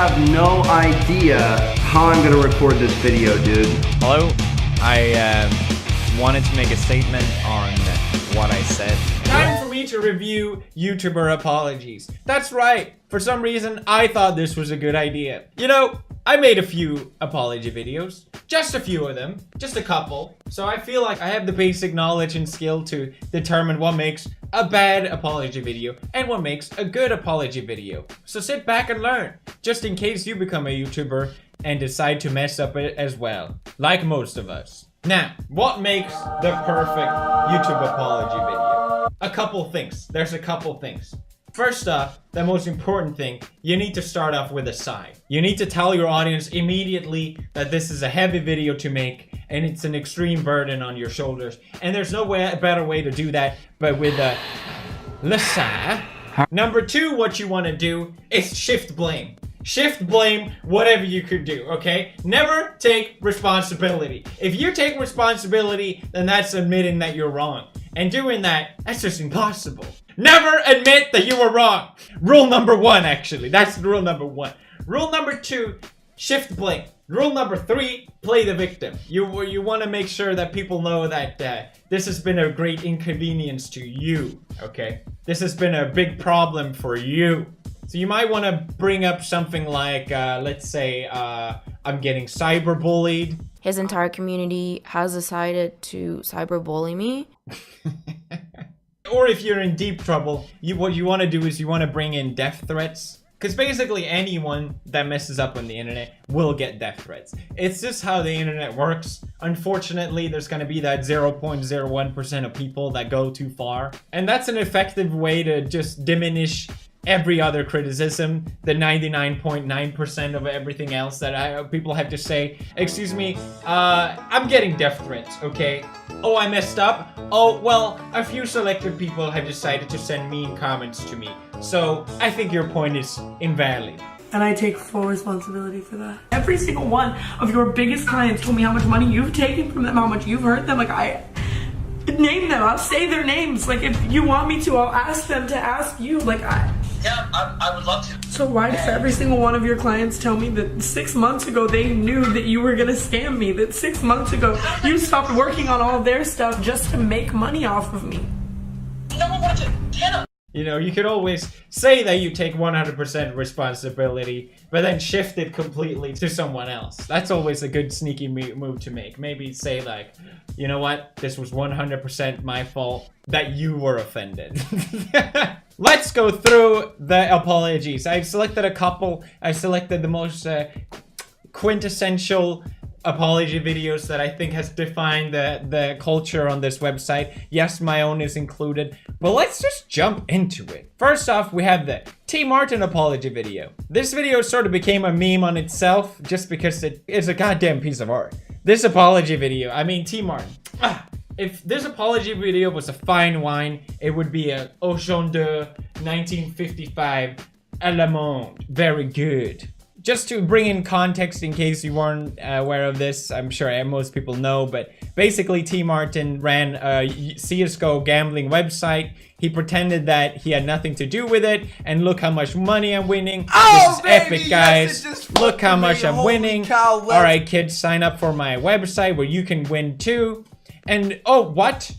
have no idea how I'm gonna record this video, dude. Hello, I wanted to make a statement on what I said. Time for me to review YouTuber apologies. That's right, for some reason I thought this was a good idea. You know, I made a few apology videos, just a few of them, just a couple. So I feel like I have the basic knowledge and skill to determine what makes a bad apology video and what makes a good apology video. So sit back and learn, just in case you become a YouTuber and decide to mess up it as well, like most of us. Now, what makes the perfect YouTube apology video? A couple things. There's a couple things. First off, the most important thing, you need to start off with a sigh. You need to tell your audience immediately that this is a heavy video to make and it's an extreme burden on your shoulders. And there's no better way to do that but with a sigh. Number two, what you want to do is shift blame. Shift blame whatever you could do, okay? Never take responsibility. If you take responsibility, then that's admitting that you're wrong. And doing that, that's just impossible. Never admit that you were wrong. Rule number one, actually. That's rule number one. Rule number two, shift blame. Rule number three, play the victim. You want to make sure that people know that this has been a great inconvenience to you, okay? This has been a big problem for you. So you might want to bring up something like, let's say, I'm getting cyberbullied. His entire community has decided to cyberbully me. Or if you're in deep trouble, what you want to do is you want to bring in death threats. Because basically anyone that messes up on the internet will get death threats. It's just how the internet works. Unfortunately, there's going to be that 0.01% of people that go too far. And that's an effective way to just diminish every other criticism, the 99.9% of everything else that people have to say. Excuse me, I'm getting death threats, okay? Oh, I messed up? Oh, well, a few selected people have decided to send mean comments to me. So, I think your point is invalid. And I take full responsibility for that. Every single one of your biggest clients told me how much money you've taken from them, how much you've hurt them. Like, I name them, I'll say their names. Like, if you want me to, I'll ask them to ask you. Like, yeah, I would love to. So why does every single one of your clients tell me that 6 months ago they knew that you were gonna scam me? That 6 months ago you stopped working on all of their stuff just to make money off of me? No one wanted to get them. You know, you could always say that you take 100% responsibility, but then shift it completely to someone else. That's always a good sneaky move to make. Maybe say like, you know what, this was 100% my fault that you were offended. Let's go through the apologies. I've selected a couple. I selected the most quintessential apology videos that I think has defined the culture on this website. Yes, my own is included, but let's just jump into it. First off, we have the tmarting apology video. This video sort of became a meme on itself just because it is a goddamn piece of art. This apology video, I mean tmarting. If this apology video was a fine wine, it would be a Ocean de 1955 à la monde. Very good. Just to bring in context in case you weren't aware of this, I'm sure most people know, but basically tmarting ran a CSGO gambling website. He pretended that he had nothing to do with it, and look how much money I'm winning. Oh, this is baby, epic, guys. yes, Look how much I'm winning. Cow, all right, kids, sign up for my website where you can win too. And oh, what?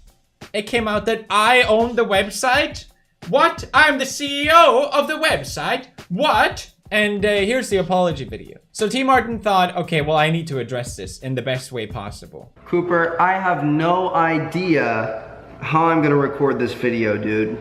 It came out that I own the website? What? I'm the CEO of the website? What? And here's the apology video. So tmarting thought, okay, well, I need to address this in the best way possible. Cooper, I have no idea how I'm gonna record this video, dude.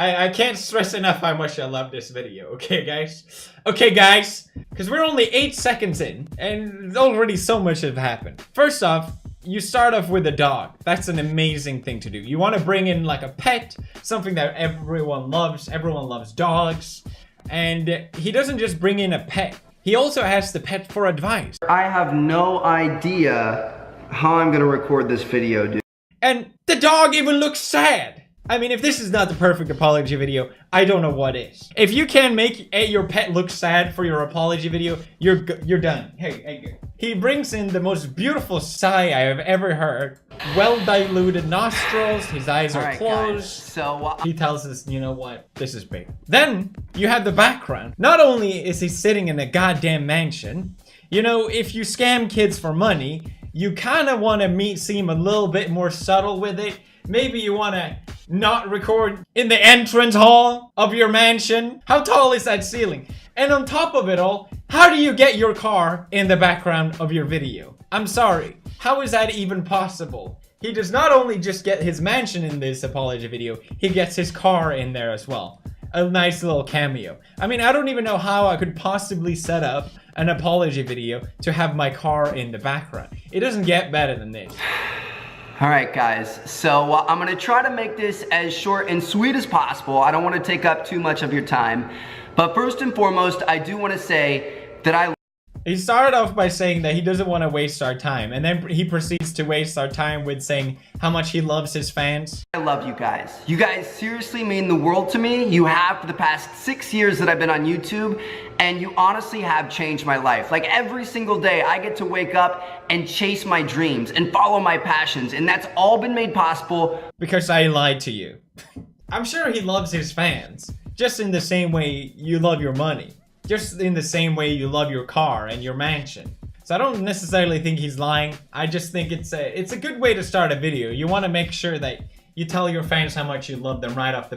I can't stress enough how much I love this video, okay guys? Okay guys, because we're only 8 seconds in, and already so much has happened. First off, you start off with a dog. That's an amazing thing to do. You want to bring in like a pet, something that everyone loves. Everyone loves dogs. And he doesn't just bring in a pet. He also has the pet for advice. I have no idea how I'm gonna record this video, dude. And the dog even looks sad. I mean, if this is not the perfect apology video, I don't know what is. If you can make your pet look sad for your apology video, you're done. Hey, he brings in the most beautiful sigh I have ever heard. well-diluted nostrils, his eyes are Alright, closed. guys, so He tells us, you know what, this is big. Then, you have the background. Not only is he sitting in a goddamn mansion, you know, if you scam kids for money, you kind of want to seem a little bit more subtle with it. Maybe you want to not record in the entrance hall of your mansion. How tall is that ceiling? And on top of it all, how do you get your car in the background of your video? I'm sorry, how is that even possible? He does not only just get his mansion in this apology video, he gets his car in there as well. A nice little cameo. I mean, I don't even know how I could possibly set up an apology video to have my car in the background. It doesn't get better than this. Alright guys, so I'm gonna try to make this as short and sweet as possible. I don't want to take up too much of your time. But first and foremost, I do want to say that He started off by saying that he doesn't want to waste our time, and then he proceeds to waste our time with saying how much he loves his fans. I love you guys. You guys seriously mean the world to me. You have for the past 6 years that I've been on YouTube, and you honestly have changed my life. Like every single day, I get to wake up and chase my dreams and follow my passions, and that's all been made possible because I lied to you. I'm sure he loves his fans, just in the same way you love your money. Just in the same way you love your car and your mansion. So I don't necessarily think he's lying. I just think it's a good way to start a video. You want to make sure that you tell your fans how much you love them right off the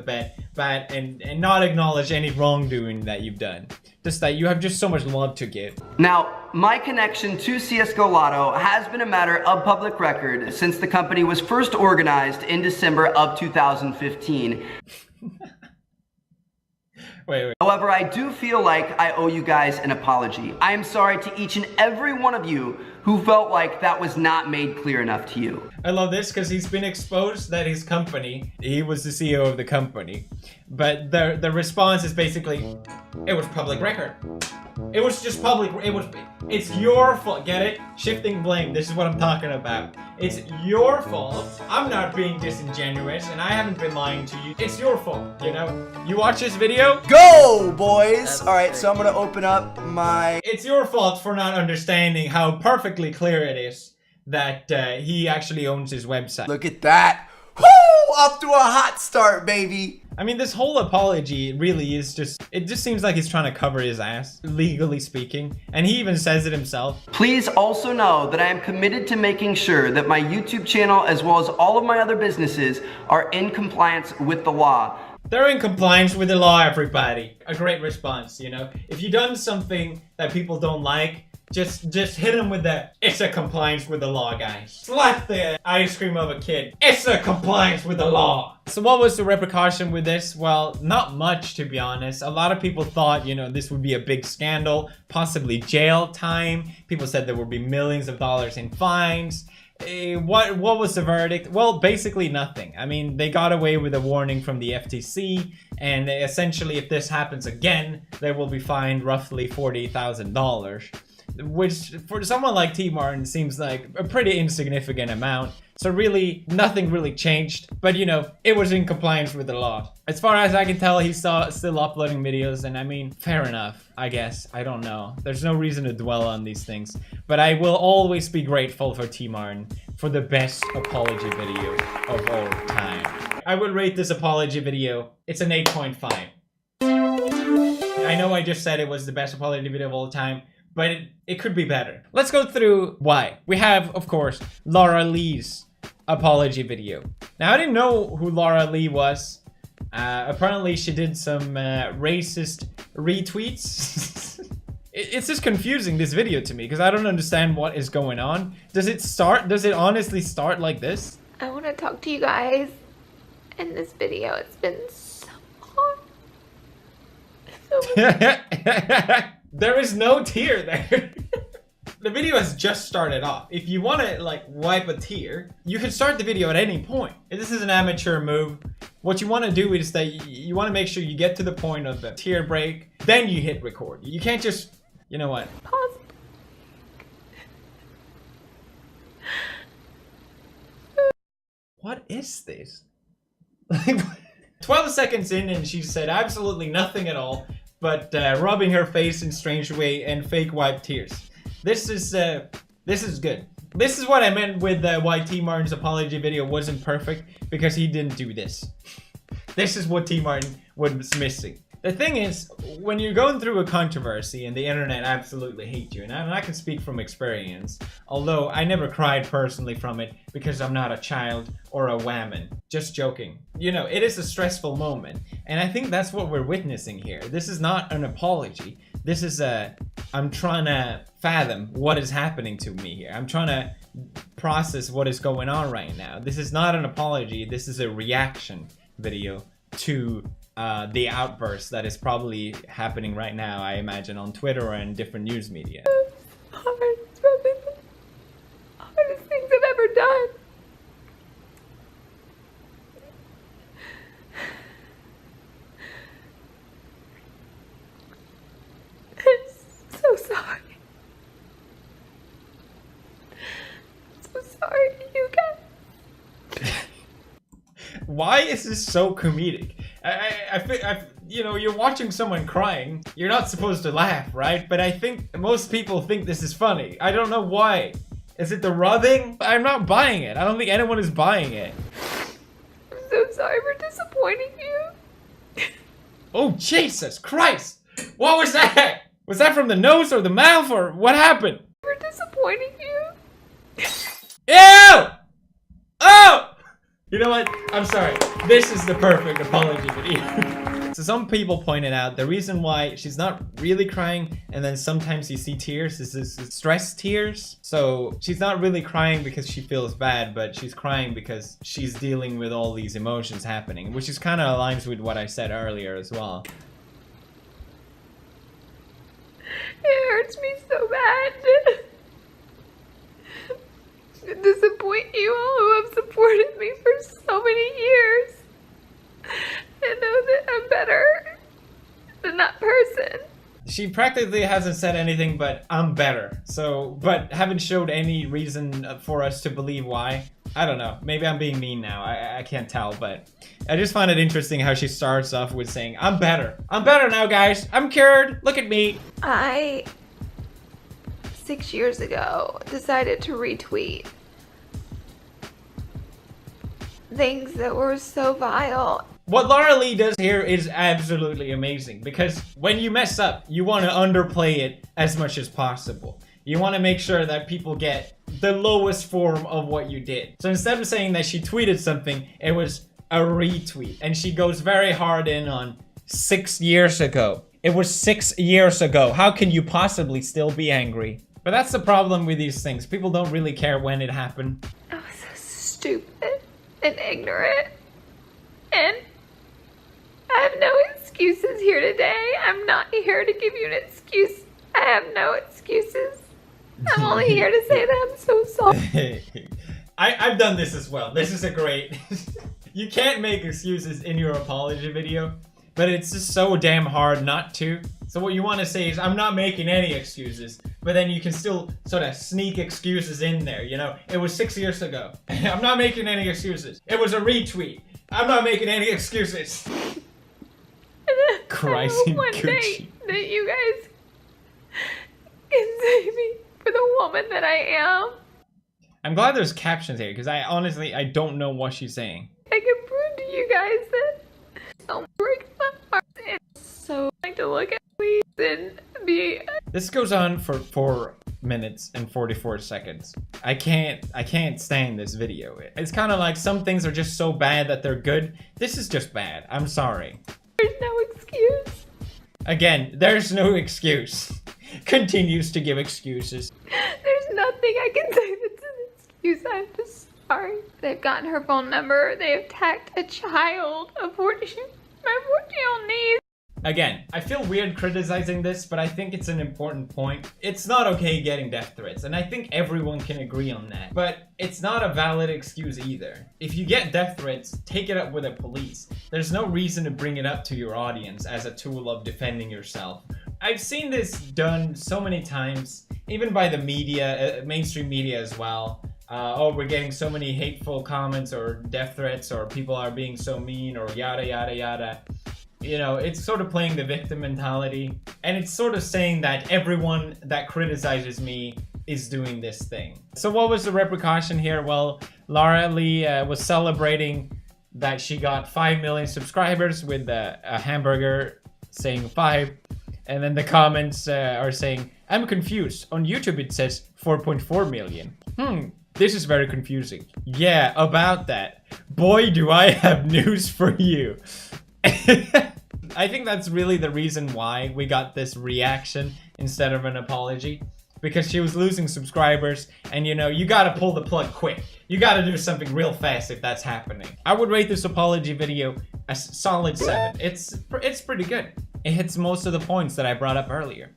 bat and not acknowledge any wrongdoing that you've done. Just that you have just so much love to give. Now, my connection to CSGO Lotto has been a matter of public record since the company was first organized in December of 2015. Wait. However, I do feel like I owe you guys an apology. I am sorry to each and every one of you who felt like that was not made clear enough to you. I love this because he's been exposed that his company, he was the CEO of the company, but the response is basically, it was public record. It was just public, it's your fault, get it? Shifting blame, this is what I'm talking about. It's your fault. I'm not being disingenuous and I haven't been lying to you. It's your fault, you know? You watch this video? Go, boys! Alright, so I'm gonna open up my... It's your fault for not understanding how perfectly clear it is that he actually owns his website. Look at that. Woo! Off to a hot start, baby. I mean, this whole apology really is it just seems like he's trying to cover his ass, legally speaking. And he even says it himself. Please also know that I am committed to making sure that my YouTube channel, as well as all of my other businesses, are in compliance with the law. They're in compliance with the law, everybody. A great response, you know? If you've done something that people don't like, just hit them with that, it's a compliance with the law, guys. Slap the ice cream of a kid. It's a compliance with the law. So what was the repercussion with this? Well, not much, to be honest. A lot of people thought, you know, this would be a big scandal, possibly jail time. People said there would be millions of dollars in fines. What was the verdict? Well, basically nothing. I mean, they got away with a warning from the FTC, and essentially if this happens again, they will be fined roughly $40,000. Which for someone like tmarting seems like a pretty insignificant amount. So really, nothing really changed. But you know, it was in compliance with the law. As far as I can tell, he's still uploading videos, and I mean, fair enough, I guess. I don't know. There's no reason to dwell on these things. But I will always be grateful for tmarting for the best apology video of all time. I would rate this apology video, it's an 8.5. I know I just said it was the best apology video of all time, but it could be better. Let's go through why. We have, of course, Laura Lee's apology video. Now, I didn't know who Laura Lee was. Apparently, she did some racist retweets. It's just confusing, this video, to me, because I don't understand what is going on. Does it honestly start like this? I want to talk to you guys in this video. It's been so hard. So There is no tear there. The video has just started off. If you want to like wipe a tear, you can start the video at any point. This is an amateur move. What you want to do is that you want to make sure you get to the point of the tear break, then you hit record. You can't just, you know what? pause. What is this? 12 seconds in and she said absolutely nothing at all, but rubbing her face in strange way and fake wipe tears. This is good. This is what I meant with why tmartin's apology video wasn't perfect, because he didn't do this. This is what tmartin was missing. The thing is, when you're going through a controversy and the internet absolutely hate you, and I can speak from experience, although I never cried personally from it because I'm not a child or a woman. Just joking. You know, it is a stressful moment, and I think that's what we're witnessing here. This is not an apology. This is I'm trying to fathom what is happening to me here. I'm trying to process what is going on right now. This is not an apology. This is a reaction video to the outburst that is probably happening right now, I imagine, on Twitter and different news media. It's probably the hardest things I've ever done. I'm so sorry. I'm so sorry to you guys. Why is this so comedic? You know, you're watching someone crying. You're not supposed to laugh, right? But I think most people think this is funny. I don't know why. Is it the rubbing? I'm not buying it. I don't think anyone is buying it. I'm so sorry for disappointing you. Oh, Jesus Christ! What was that? Was that from the nose or the mouth, or what happened? For disappointing you. Ew! Oh! You know what? I'm sorry. This is the perfect apology video. So some people pointed out the reason why she's not really crying, and then sometimes you see tears, is stress tears. So she's not really crying because she feels bad, but she's crying because she's dealing with all these emotions happening, which is kind of aligns with what I said earlier as well. It hurts me so bad to disappoint you all who have supported me for so many years. I know that I'm better than that person. She practically hasn't said anything but I'm better. So, but haven't showed any reason for us to believe why. I don't know. Maybe I'm being mean now. I can't tell, but I just find it interesting how she starts off with saying, I'm better. I'm better now, guys. I'm cured. Look at me. I, 6 years ago, decided to retweet things that were so vile. What Laura Lee does here is absolutely amazing, because when you mess up, you want to underplay it as much as possible. You want to make sure that people get the lowest form of what you did. So instead of saying that she tweeted something, it was a retweet. And she goes very hard in on 6 years ago. It was 6 years ago. How can you possibly still be angry? But that's the problem with these things. People don't really care when it happened. I was so stupid and ignorant. And I have no excuses here today. I'm not here to give you an excuse. I have no excuses. I'm only here to say that I'm so sorry. I've done this as well. This is a great... You can't make excuses in your apology video, but it's just so damn hard not to. So what you want to say is, I'm not making any excuses, but then you can still sort of sneak excuses in there, you know? It was 6 years ago. I'm not making any excuses. It was a retweet. I'm not making any excuses. Christ and one Gucci. day that you guys can save me for the woman that I am. I'm glad there's captions here, because I honestly don't know what she's saying. I can prove to you guys that don't break my heart. It's so like to look at me and be. This goes on for 4 minutes and 44 seconds. I can't stand this video. It's kind of like some things are just so bad that they're good. This is just bad. I'm sorry. There's no excuse. Again, there's no excuse. Continues to give excuses. There's nothing I can say that's an excuse. I'm just sorry. They've gotten her phone number. They have attacked a child, my 14-year-old niece. Again, I feel weird criticizing this, but I think it's an important point. It's not okay getting death threats, and I think everyone can agree on that. But it's not a valid excuse either. If you get death threats, take it up with the police. There's no reason to bring it up to your audience as a tool of defending yourself. I've seen this done so many times, even by the media, mainstream media as well. Oh, we're getting so many hateful comments or death threats, or people are being so mean, or yada yada yada. You know, it's sort of playing the victim mentality, and it's sort of saying that everyone that criticizes me is doing this thing. So what was the repercussion here? Well, Lara Lee was celebrating that she got 5 million subscribers with a hamburger saying 5. And then the comments are saying, I'm confused. On YouTube it says 4.4 million. This is very confusing. Yeah, about that. Boy, do I have news for you. I think that's really the reason why we got this reaction instead of an apology. Because she was losing subscribers, and you know, you gotta pull the plug quick. You gotta do something real fast if that's happening. I would rate this apology video a solid 7. It's pretty good. It hits most of the points that I brought up earlier.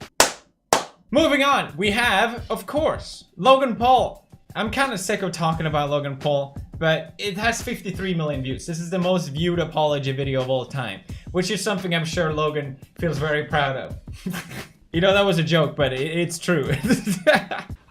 Moving on, we have, of course, Logan Paul. I'm kind of sick of talking about Logan Paul, but it has 53 million views. This is the most viewed apology video of all time, which is something I'm sure Logan feels very proud of. You know, that was a joke, but it's true.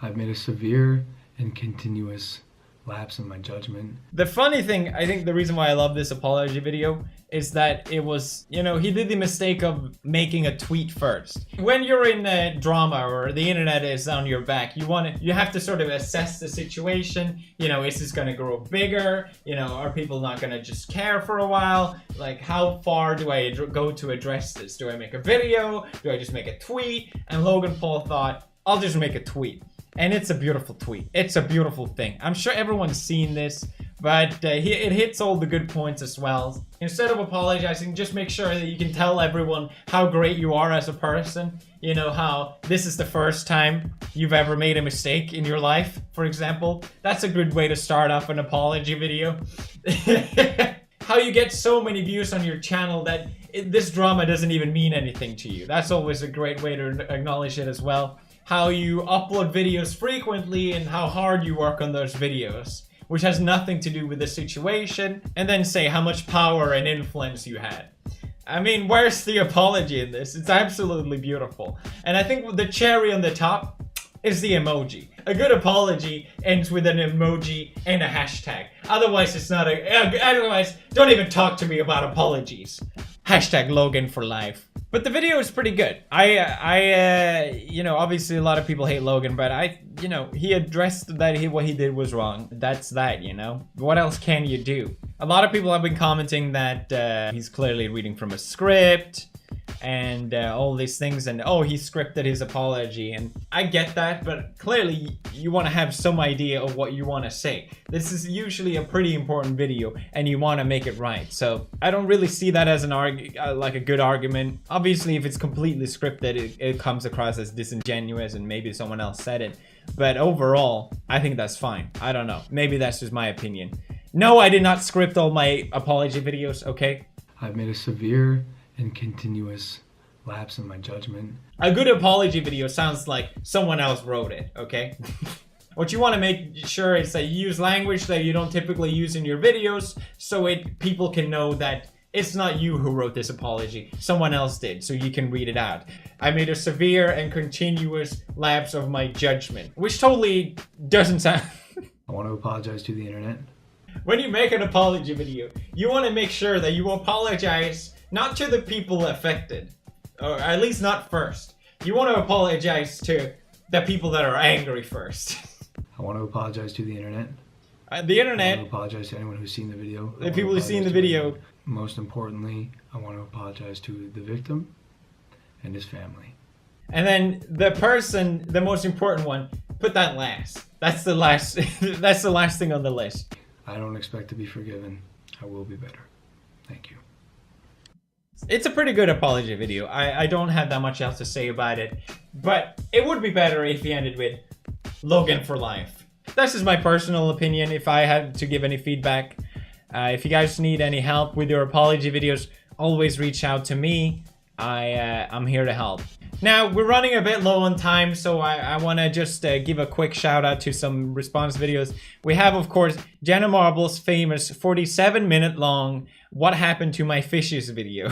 I've made a severe and continuous lapse in my judgment. The funny thing, I think the reason why I love this apology video is that it was, you know, he did the mistake of making a tweet first. When you're in a drama or the internet is on your back, you have to sort of assess the situation. You know, is this gonna grow bigger? You know, are people not gonna just care for a while? Like, how far do I go to address this? Do I make a video? Do I just make a tweet? And Logan Paul thought, I'll just make a tweet. And it's a beautiful tweet. It's a beautiful thing. I'm sure everyone's seen this, but it hits all the good points as well. Instead of apologizing, just make sure that you can tell everyone how great you are as a person. You know, how this is the first time you've ever made a mistake in your life, for example. That's a good way to start off an apology video. How you get so many views on your channel that this drama doesn't even mean anything to you. That's always a great way to acknowledge it as well. How you upload videos frequently and how hard you work on those videos, which has nothing to do with the situation, and then say how much power and influence you had. I mean, where's the apology in this? It's absolutely beautiful. And I think the cherry on the top is the emoji. A good apology ends with an emoji and a hashtag. Otherwise, it's not otherwise, don't even talk to me about apologies. Hashtag Logan for life. But the video is pretty good. You know, obviously a lot of people hate Logan, but you know, he addressed that what he did was wrong. That's that, you know? What else can you do? A lot of people have been commenting that he's clearly reading from a script and all these things, and oh, he scripted his apology, and I get that, but clearly you want to have some idea of what you want to say. This is usually a pretty important video and you want to make it right, so I don't really see that as an like a good argument. Obviously, if it's completely scripted, it comes across as disingenuous and maybe someone else said it, but overall I think that's fine. I don't know, maybe that's just my opinion. No, I did not script all my apology videos, okay? I've made a severe and continuous lapse in my judgment. A good apology video sounds like someone else wrote it, okay? What you want to make sure is that you use language that you don't typically use in your videos, so people can know that it's not you who wrote this apology, someone else did, so you can read it out. I made a severe and continuous lapse of my judgment, which totally doesn't sound... I want to apologize to the internet. When you make an apology video, you want to make sure that you apologize not to the people affected, or at least not first. You want to apologize to the people that are angry first. I want to apologize to the internet. The internet. I want to apologize to anyone who's seen the video. The people who've seen the video. Most importantly, I want to apologize to the victim and his family. And then the person, the most important one, put that last. That's the last. That's the last thing on the list. I don't expect to be forgiven. I will be better. Thank you. It's a pretty good apology video. I don't have that much else to say about it, but it would be better if he ended with Logan for life. That's just my personal opinion. If I had to give any feedback, if you guys need any help with your apology videos, always reach out to me. I'm here to help. Now, we're running a bit low on time, so I want to just give a quick shout out to some response videos. We have, of course, Jenna Marble's famous 47-minute long What Happened to My Fishes video.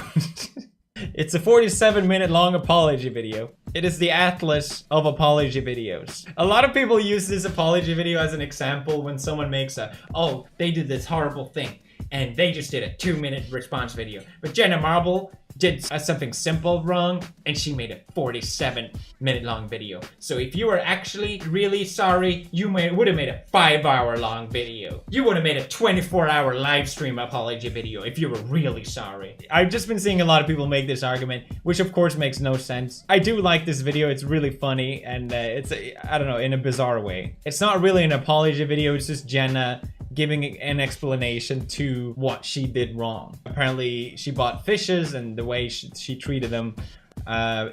It's a 47-minute long apology video. It is the atlas of apology videos. A lot of people use this apology video as an example when someone makes oh, they did this horrible thing and they just did a 2-minute response video. But Jenna Marble did something simple wrong, and she made a 47-minute long video. So if you were actually really sorry, you would have made a 5-hour long video. You would have made a 24-hour live stream apology video if you were really sorry. I've just been seeing a lot of people make this argument, which of course makes no sense. I do like this video, it's really funny, and it's, I don't know, in a bizarre way. It's not really an apology video, it's just Jenna giving an explanation to what she did wrong. Apparently she bought fishes, and the way she treated them,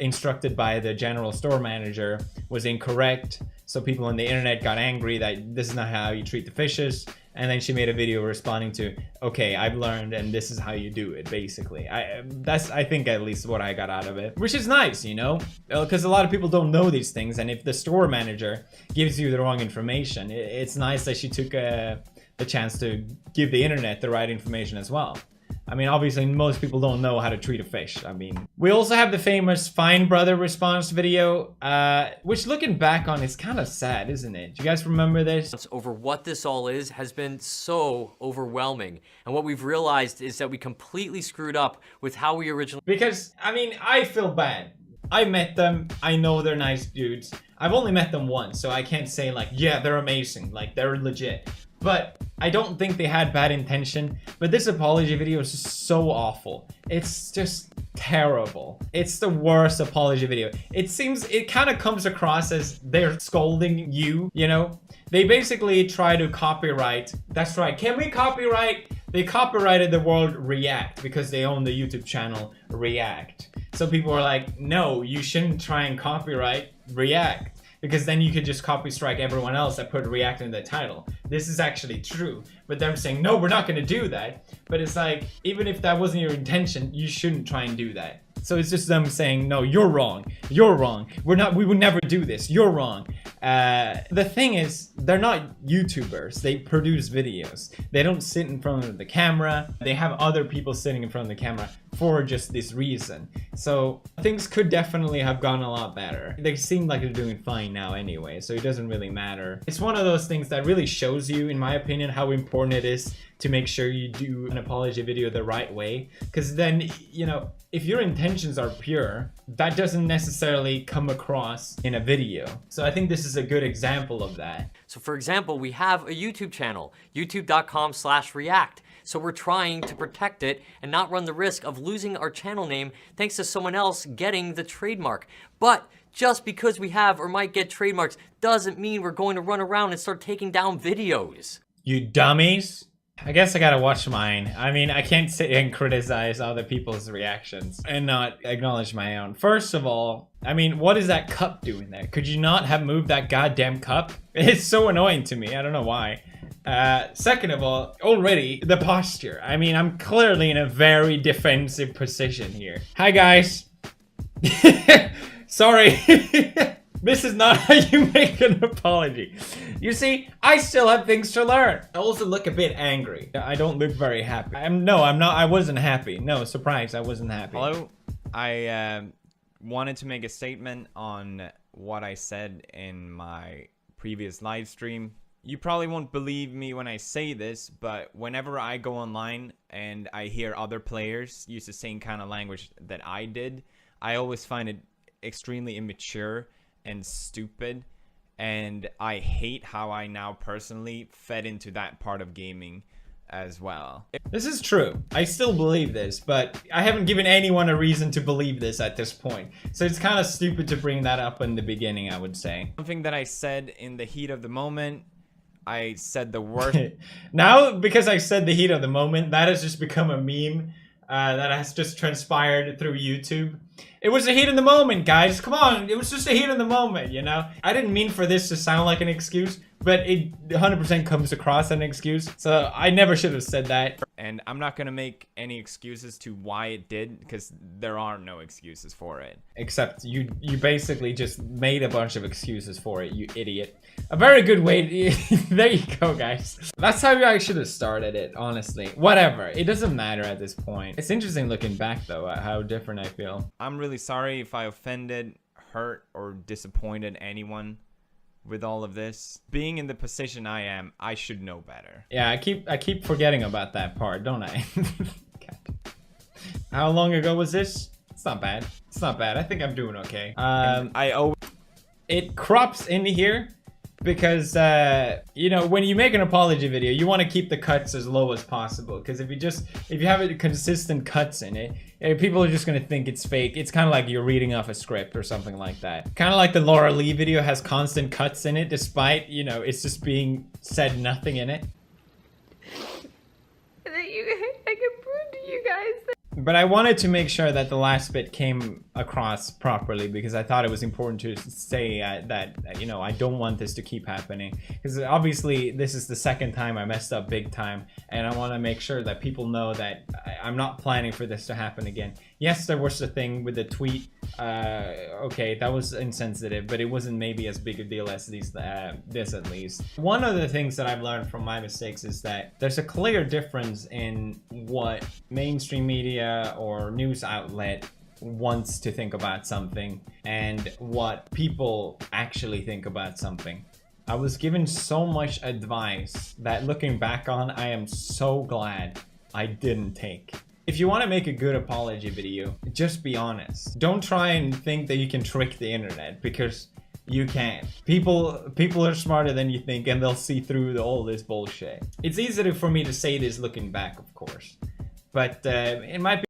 instructed by the general store manager, was incorrect. So people on the internet got angry that this is not how you treat the fishes. And then she made a video responding to, okay, I've learned and this is how you do it, basically. That's, I think, at least what I got out of it. Which is nice, you know? Because a lot of people don't know these things, and if the store manager gives you the wrong information, it's nice that she took the chance to give the internet the right information as well. I mean, obviously, most people don't know how to treat a fish. I mean, we also have the famous Fine Brother response video, which looking back on is kind of sad, isn't it? Do you guys remember this? Over what this all is has been so overwhelming. And what we've realized is that we completely screwed up with how we originally... Because, I mean, I feel bad. I met them. I know they're nice dudes. I've only met them once, so I can't say like, yeah, they're amazing. Like, they're legit. But I don't think they had bad intention. But this apology video is just so awful. It's just terrible. It's the worst apology video. It kind of comes across as they're scolding you, you know? They basically try to copyright. That's right. Can we copyright? They copyrighted the word react because they own the YouTube channel React. So people are like, no, you shouldn't try and copyright React, because then you could just copy strike everyone else that put react in the title. This is actually true. But they're saying, no, we're not gonna do that. But it's like, even if that wasn't your intention, you shouldn't try and do that. So it's just them saying, no, you're wrong. You're wrong. We would never do this. You're wrong. The thing is, they're not YouTubers. They produce videos. They don't sit in front of the camera. They have other people sitting in front of the camera for just this reason. So things could definitely have gone a lot better. They seem like they're doing fine now anyway, so it doesn't really matter. It's one of those things that really shows you, in my opinion, how important it is to make sure you do an apology video the right way. Because then, you know, if your intentions are pure, that doesn't necessarily come across in a video. So I think this is a good example of that. So for example, we have a YouTube channel, youtube.com/react. So we're trying to protect it and not run the risk of losing our channel name thanks to someone else getting the trademark. But just because we have or might get trademarks doesn't mean we're going to run around and start taking down videos. You dummies. I guess I gotta watch mine. I mean, I can't sit and criticize other people's reactions and not acknowledge my own. First of all, I mean, what is that cup doing there? Could you not have moved that goddamn cup? It's so annoying to me. I don't know why. Second of all, already the posture. I mean, I'm clearly in a very defensive position here. Hi guys. Sorry. This is not how you make an apology. You see, I still have things to learn. I also look a bit angry. I don't look very happy. I'm not. I wasn't happy. No, surprise, I wasn't happy. Hello. I wanted to make a statement on what I said in my previous live stream. You probably won't believe me when I say this, but whenever I go online and I hear other players use the same kind of language that I did, I always find it extremely immature and stupid, and I hate how I now personally fed into that part of gaming as well. This is true. I still believe this, but I haven't given anyone a reason to believe this at this point. So it's kind of stupid to bring that up in the beginning, I would say. Something that I said in the heat of the moment, I said the worst. Now, because I said the heat of the moment, that has just become a meme that has just transpired through YouTube. It was a heat in the moment, guys. Come on, it was just a heat in the moment, you know? I didn't mean for this to sound like an excuse, but it 100% comes across an excuse. So I never should have said that. And I'm not gonna make any excuses to why it did, because there are no excuses for it. Except you basically just made a bunch of excuses for it, you idiot. A very good way to, there you go, guys. That's how I should have started it, honestly. Whatever, it doesn't matter at this point. It's interesting looking back though, at how different I feel. I'm really sorry if I offended, hurt, or disappointed anyone with all of this. Being in the position I am, I should know better. Yeah, I keep forgetting about that part, don't I? God. How long ago was this? It's not bad. It's not bad. I think I'm doing okay. It crops in here because, you know, when you make an apology video, you want to keep the cuts as low as possible. Because if you have a consistent cuts in it, people are just going to think it's fake. It's kind of like you're reading off a script or something like that. Kind of like the Laura Lee video has constant cuts in it, despite, you know, it's just being said nothing in it. That I can prove to you guys that. But I wanted to make sure that the last bit came across properly because I thought it was important to say that, you know, I don't want this to keep happening. Because obviously this is the second time I messed up big time, and I want to make sure that people know that I'm not planning for this to happen again. Yes, there was the thing with the tweet. Okay, that was insensitive, but it wasn't maybe as big a deal as this at least. One of the things that I've learned from my mistakes is that there's a clear difference in what mainstream media or news outlet wants to think about something and what people actually think about something. I was given so much advice that looking back on, I am so glad I didn't take. If you want to make a good apology video, just be honest. Don't try and think that you can trick the internet, because you can't. People are smarter than you think, and they'll see through all this bullshit. It's easier for me to say this looking back, of course, but it might be